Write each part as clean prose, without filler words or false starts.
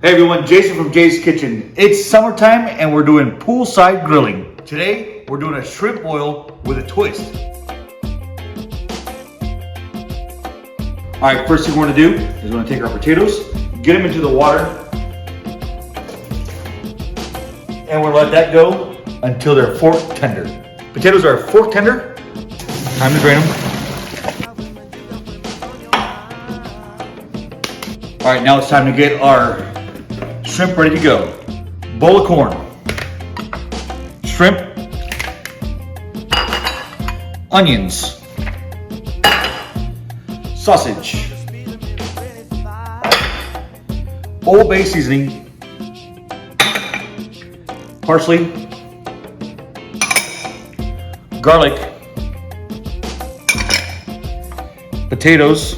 Hey everyone, Jason from Jay's Kitchen. It's summertime and we're doing poolside grilling. Today, we're doing a shrimp boil with a twist. All right, first thing we're gonna do is we're gonna take our potatoes, get them into the water, and we'll let that go until they're fork tender. Potatoes are fork tender, time to drain them. All right, now it's time to get our shrimp ready to go. Bowl of corn, shrimp, onions, sausage, Old Bay seasoning, parsley, garlic, potatoes,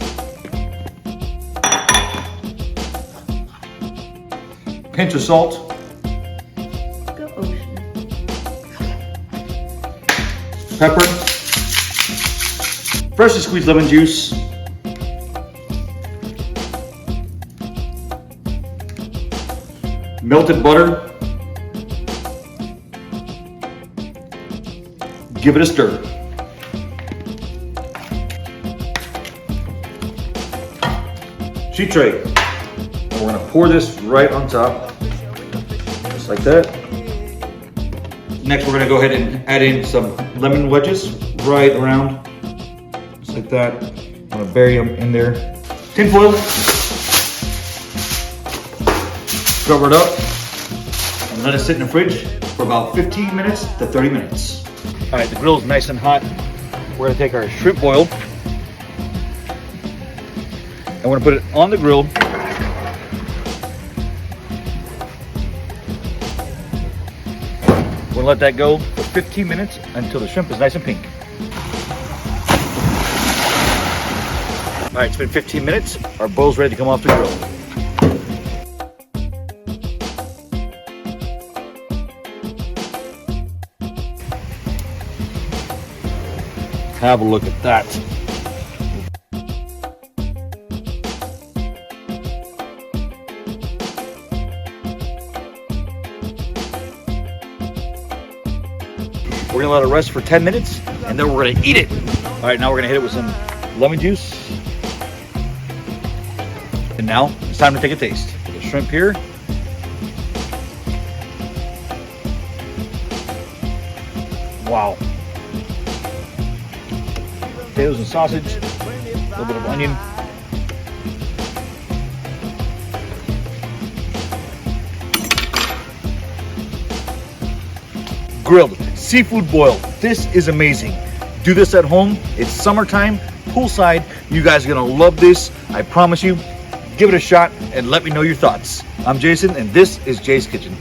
pinch of salt, Go Ocean. pepper, freshly squeezed lemon juice, melted butter, give it a stir. Sheet tray. And we're gonna pour this right on top, just like that. Next, we're gonna go ahead and add in some lemon wedges right around, just like that. I'm gonna bury them in there. Tin foil. Cover it up and let it sit in the fridge for about 15 minutes to 30 minutes. All right, the grill's nice and hot. We're gonna take our shrimp boil and we're gonna put it on the grill. We're gonna let that go for 15 minutes until the shrimp is nice and pink. All right, it's been 15 minutes. Our boil's ready to come off the grill. Have a look at that. We're gonna let it rest for 10 minutes and then we're gonna eat it. All right, now we're gonna hit it with some lemon juice. And now it's time to take a taste. The shrimp here. Wow. Potatoes and sausage, a little bit of onion. Grilled seafood boil. This is amazing. Do this at home. It's summertime, poolside. You guys are gonna love this. I promise you. Give it a shot and let me know your thoughts. I'm Jason and this is Jay's Kitchen.